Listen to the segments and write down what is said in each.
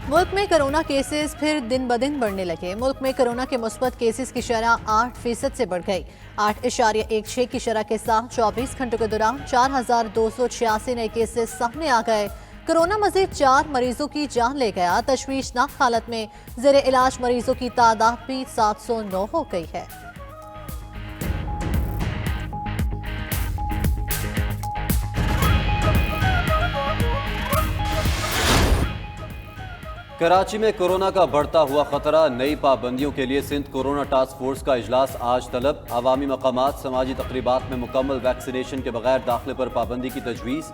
मुल्क में corona cases फिर दिन ब दिन बढ़ने लगे। मुल्क में कोरोना के मुस्बत केसेस की शरह 8% से बढ़ गई। 8.16 की शरह के साथ 24 घंटों के दौरान 4,286 नए केसेस सामने आ गए। कोरोना मजीद 4 मरीजों की जान ले गया। तशवीशनाक हालत में जेर इलाज मरीजों की तादाद भी 709 हो गई है। कराची में कोरोना का बढ़ता हुआ खतरा, नई पाबंदियों के लिए सिंध कोरोना टास्क फोर्स का इजलास आज तलब। अवामी मकामात, समाजी तकरीबात में मुकम्मल वैक्सीनेशन के बगैर दाखिले पर पाबंदी की तजवीज़।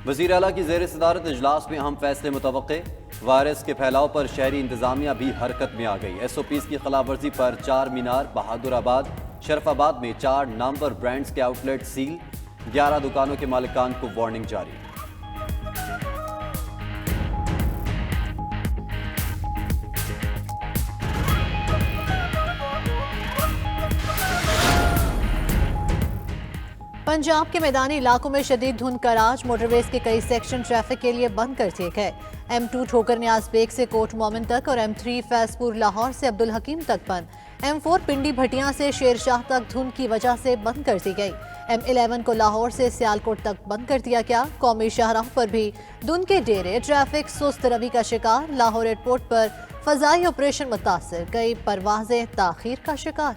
वज़ीर आला की ज़ेर सदारत इजलास में अहम फैसले मुतवक्के। वायरस के फैलाव पर शहरी इंतजामिया भी हरकत में आ गई। SOPs की खिलाफ वर्जी पर 4 मीनार, बहादुराबाद, शरफाबाद में 4 नामवर ब्रांड्स के आउटलेट सील। 11 दुकानों के मालिकान को वार्निंग जारी। पंजाब के मैदानी इलाकों में शदीद धुंध का राज। मोटरवेज के कई सेक्शन ट्रैफिक के लिए बंद कर दिए गए। M2 ठोकर न्याज बेग से कोट मोमिन तक और M3 फैजपुर लाहौर से अब्दुल हकीम तक बंद। M4 पिंडी भटियां से शेरशाह तक धुंध की वजह से बंद कर दी गई। M11 को लाहौर से सियालकोट तक बंद कर दिया गया। कौमी शाहराह पर भी धुंध के डेरे, ट्रैफिक सुस्त रवि का शिकार। लाहौर एयरपोर्ट पर फजाई ऑपरेशन मुतासर, कई परवाजें ताखीर का शिकार।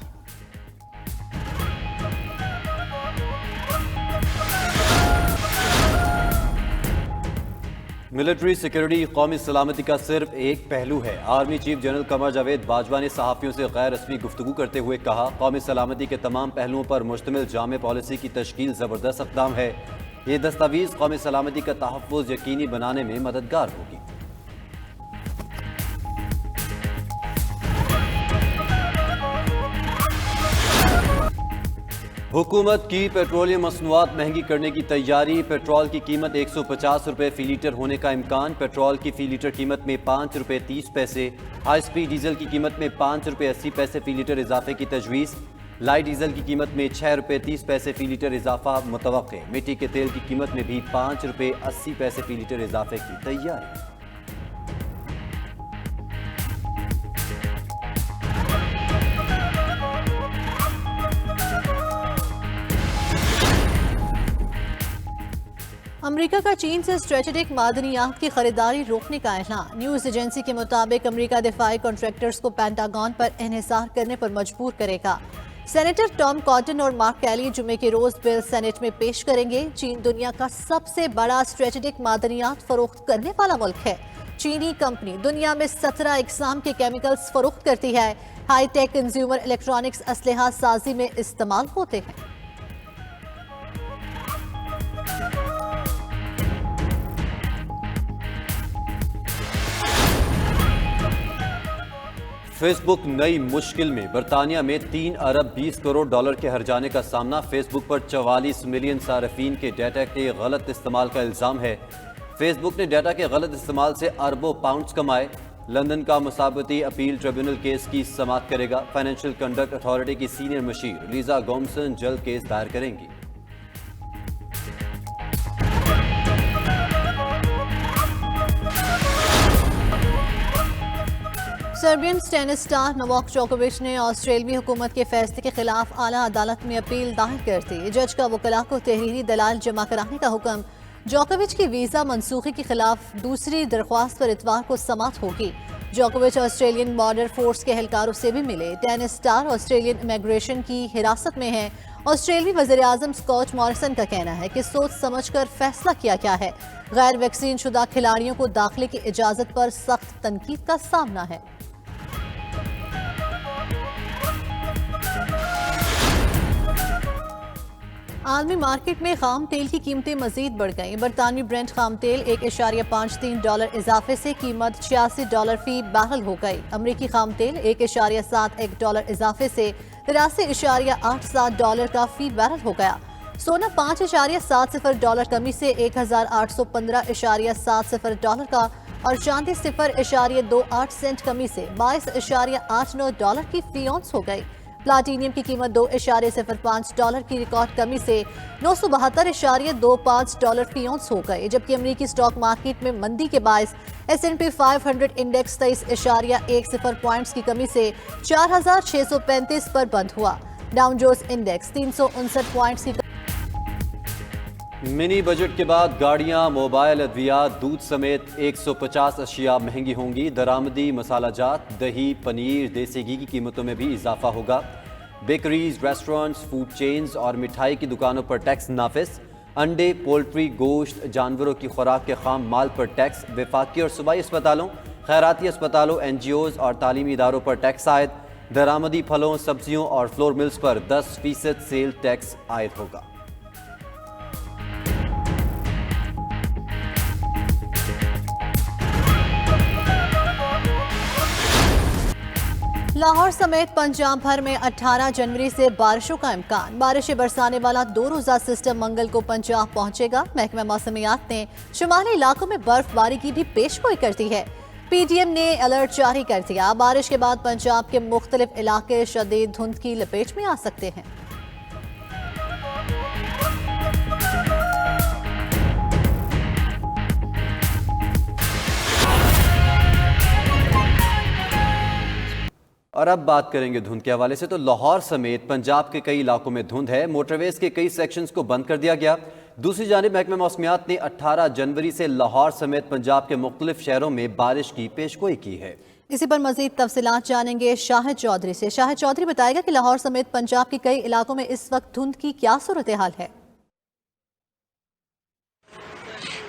मिलिट्री सिक्योरिटी कौमी सलामती का सिर्फ एक पहलू है। Army chief general Qamar Javed Bajwa ने सहाफ़ियों से गैर रस्मी गुफ्तगू करते हुए कहा, कौमी सलामती के तमाम पहलुओं पर मुश्तमिल जामे पॉलिसी की तश्कील ज़बरदस्त इक़दाम है। ये दस्तावेज़ कौमी सलामती का तहफ़्फ़ुज़ यकीनी बनाने में मददगार होगी। हुकूमत की पेट्रोलियम मसनूआत महंगी करने की तैयारी। पेट्रोल की कीमत 150 रुपये फी लीटर होने का इम्कान। पेट्रोल की फी लीटर कीमत में 5 रुपये 30 पैसे। हाई स्पीड डीजल की कीमत में 5 रुपये 80 पैसे फी लीटर इजाफे की तजवीज़। लाइट डीजल की कीमत में 6 रुपये 30 पैसे फी लीटर इजाफा मुतवक्के। मिट्टी के तेल की कीमत में भी 5 रुपये 80 पैसे फी लीटर इजाफे की तैयारी। अमेरिका का चीन से स्ट्रेटेजिक मादनियात की खरीदारी रोकने का ऐलान। न्यूज एजेंसी के मुताबिक अमेरिका दिफाई कॉन्ट्रैक्टर्स को पेंटागन पर इन्हिसार करने पर मजबूर करेगा। सेनेटर टॉम कॉटन और मार्क कैली जुमे के रोज बिल सेनेट में पेश करेंगे। चीन दुनिया का सबसे बड़ा स्ट्रेटेजिक मादनियात फरोख्त करने वाला मुल्क है। चीनी कंपनी दुनिया में 17 इकसाम के केमिकल्स फरोख्त करती है। हाईटेक कंज्यूमर इलेक्ट्रॉनिक्स असलहा साजी में इस्तेमाल होते हैं। फेसबुक नई मुश्किल में। बरतानिया में 3 अरब 20 करोड़ डॉलर के हर्जाने का सामना। फेसबुक पर 44 मिलियन सार्फिन के डाटा के गलत इस्तेमाल का इल्ज़ाम है। फेसबुक ने डाटा के गलत इस्तेमाल से अरबों पाउंड्स कमाए। लंदन का मुसाबती अपील ट्रिब्यूनल केस की समाअत करेगा। फाइनेंशियल कंडक्ट अथॉरिटी की सीनियर मशीर लीजा गोमसन जल्द केस दायर करेंगी। सर्बियन टेनिस स्टार नोवाक जोकोविच ने ऑस्ट्रेलियाई हुकूमत के फैसले के खिलाफ आला अदालत में अपील दायर कर दी। जज का वकला को तहरीरी दलाल जमा कराने का हुक्म। जोकोविच की वीजा मनसूखी के खिलाफ दूसरी दरख्वास्त पर इतवार को समाअत होगी। जोकोविच ऑस्ट्रेलियन बॉर्डर फोर्स के एहलकारों से भी मिले। टेनिस स्टार ऑस्ट्रेलियन इमिग्रेशन की हिरासत में है। ऑस्ट्रेलियाई वज़ीर आज़म स्कॉट मॉरिसन का कहना है कि सोच समझ कर फैसला किया गया है। गैर वैक्सीन शुदा खिलाड़ियों को दाखिले की इजाजत पर सख्त तनकीद का सामना है। आलमी मार्केट में खाम तेल की कीमतें मजीद बढ़ गईं। बरतानवी ब्रेंट खाम तेल 1.53 डॉलर इजाफे से कीमत $86 फी बैरल हो गई। अमरीकी खाम तेल 1.71 डॉलर इजाफे से 83.87 डॉलर का फी बैरल हो गया। सोना 5.70 डॉलर कमी से 1815.70 डॉलर का और चांदी 0.28 सेंट कमी से 22.89 डॉलर की फी औंस हो गई। प्लाटीनियम की कीमत $2.05 की रिकॉर्ड कमी से $972.25 फी औंस हो गए, जबकि अमरीकी स्टॉक मार्केट में मंदी के बायस S&P 500 इंडेक्स 23.10 पॉइंट्स की कमी से 4,635 पर बंद हुआ। डाउ जोन्स इंडेक्स 359 पॉइंट्स की मिनी बजट के बाद गाड़ियां, मोबाइल, अद्वियात, दूध समेत 150 अशिया महंगी होंगी। दरामदी मसालाजात, दही, पनीर, देसी घी की कीमतों में भी इजाफा होगा। बेकरीज, रेस्टोरेंट्स, फूड चेन्स और मिठाई की दुकानों पर टैक्स नाफिज। अंडे, पोल्ट्री, गोश्त, जानवरों की खुराक के खाम माल पर टैक्स। वफाकी और सूबाई अस्पतालों, खैराती अस्पतालों, NGOs और तालीमी इदारों पर टैक्स आयद। दरामदी फलों, सब्जियों और फ्लोर मिल्स पर 10% सेल टैक्स आयद होगा। लाहौर समेत पंजाब भर में 18 जनवरी से बारिशों का इम्कान। बारिशें बरसाने वाला 2 रोजा सिस्टम मंगल को पंजाब पहुंचेगा। महकमा मौसमियात ने शुमाली इलाकों में बर्फबारी की भी पेशगोई कर दी है। PTM ने अलर्ट जारी कर दिया। बारिश के बाद पंजाब के मुख्तलिफ इलाके शदीद धुंध की लपेट में आ सकते हैं। और अब बात करेंगे धुंध के हवाले से। तो लाहौर समेत पंजाब के कई इलाकों में धुंध है। मोटरवेज के कई सेक्शंस को बंद कर दिया गया। दूसरी जानिब महकमा मौसमियात ने 18 जनवरी से लाहौर समेत पंजाब के मुख्तलिफ शहरों में बारिश की पेशगोई की है। इसी पर मजीद तफसीलात जानेंगे शाहिद चौधरी से। शाहिद चौधरी बताएगा कि लाहौर समेत पंजाब के कई इलाकों में इस वक्त धुंध की क्या सूरत हाल है।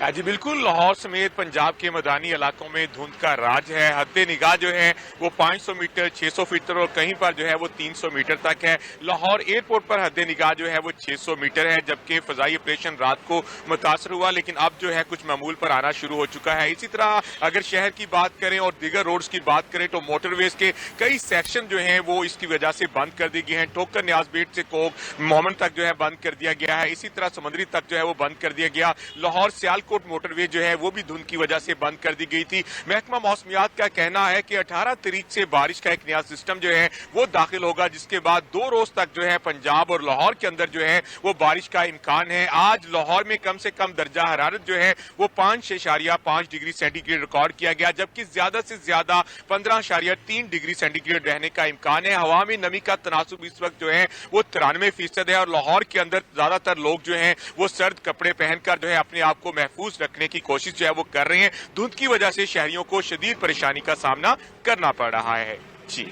जी बिल्कुल, लाहौर समेत पंजाब के मैदानी इलाकों में धुंध का राज है। हद निगाह जो है वो 500 मीटर, 600 मीटर और कहीं पर जो है वो 300 मीटर तक है। लाहौर एयरपोर्ट पर हद निगाह जो है वो 600 मीटर है, जबकि फजाई ऑपरेशन रात को मुतासर हुआ, लेकिन अब जो है कुछ मामूल पर आना शुरू हो चुका है। इसी तरह अगर शहर की बात करें और दीगर रोड्स की बात करें तो मोटरवेज के कई सेक्शन जो हैं वो इसकी वजह से बंद कर दिए गए हैं। ठोकर न्याज बेट से कोक मोहम्मद तक जो है बंद कर दिया गया है। इसी तरह समंदरी तक जो है वो बंद कर दिया गया। लाहौर सियालकोट मोटरवे जो है वो भी धुंध की वजह से बंद कर दी गई थी। महकमा मौसमियात का कहना है कि 18 तारीख से बारिश का एक नया सिस्टम जो है वो दाखिल होगा, जिसके बाद 2 रोज तक जो है पंजाब और लाहौर के अंदर जो है वो बारिश का इम्कान है। आज लाहौर में कम से कम दर्जा हरारत जो है वो 5.5 डिग्री सेंटीग्रेड रिकॉर्ड किया गया, जबकि ज्यादा से ज्यादा 15.3 डिग्री सेंटीग्रेड रहने का इम्कान है। हवा में नमी का तनासुब इस वक्त जो है वो 93% है और लाहौर के अंदर ज्यादातर लोग जो है वो सर्द कपड़े पहनकर जो है अपने आप को महफूज रखने की कोशिश जो है वो कर रहे हैं। धुंध की वजह से शहरियों को शदीद परेशानी का सामना करना पड़ रहा है। जी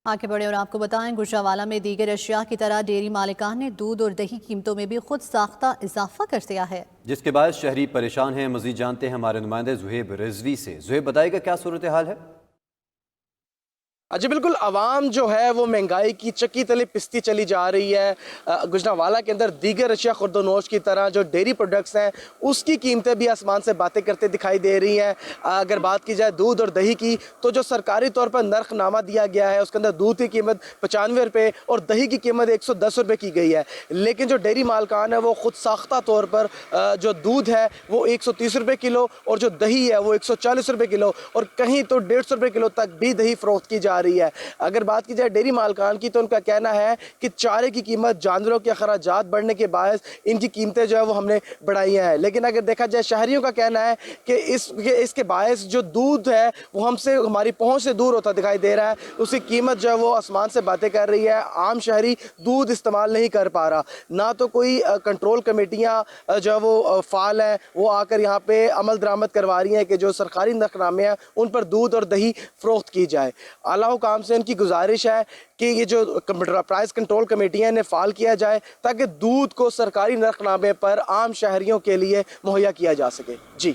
आगे बढ़े और आपको बताएं, गुजरावाला में दीगर अशिया की तरह डेयरी मालिकान ने दूध और दही कीमतों में भी खुद साख्ता इजाफा कर दिया है, जिसके बाद शहरी परेशान हैं। मजीद जानते हैं हमारे नुमाइंदे जुहेब रिजवी से। जुहेब बताएगा क्या सूरत हाल है। जी बिल्कुल, आवाम जो है वो महंगाई की चक्की तले पिसती चली जा रही है। गुजरावाला के अंदर दीगर अशिया खुर्दोनोश की तरह जो डेयरी प्रोडक्ट्स हैं उसकी कीमतें भी आसमान से बातें करते दिखाई दे रही हैं। अगर बात की जाए दूध और दही की, तो जो सरकारी तौर पर नरखनामा दिया गया है उसके अंदर दूध की कीमत 95 रुपये और दही की कीमत 110 रुपये की गई है। लेकिन जो डेयरी मालकान है वो खुद साख्ता तौर पर जो दूध है वो 130 रुपये किलो और जो दही है वो 140 रुपये किलो और कहीं तो 150 रुपये किलो तक भी दही फरोख्त की जा रही है। अगर बात की जाए डेयरी मालकान की, तो उनका कहना है कि चारे की कीमत, जानवरों के अखराजात बढ़ने के बायस इनकी कीमतें जो है वो हमने बढ़ाई हैं। लेकिन अगर देखा जाए शहरियों का कहना है कि इसके बायस जो दूध है वो हमसे, हमारी पहुंच से दूर होता दिखाई दे रहा है। उसकी कीमत जो है वो आसमान से बातें कर रही है। आम शहरी दूध इस्तेमाल नहीं कर पा रहा। ना तो कोई कंट्रोल कमेटियाँ जो है वो फाल हैं, वो आकर यहाँ पे अमल दरामद करवा रही हैं कि जो सरकारी नरखनामे हैं उन पर दूध और दही फरोख्त की जाए। आला हुकाम से उनकी गुजारिश है कि ये जो प्राइस कंट्रोल कमेटियां इन्हें फाल किया जाए ताकि दूध को सरकारी नरखनामे पर आम शहरियों के लिए मुहैया किया जा सके। जी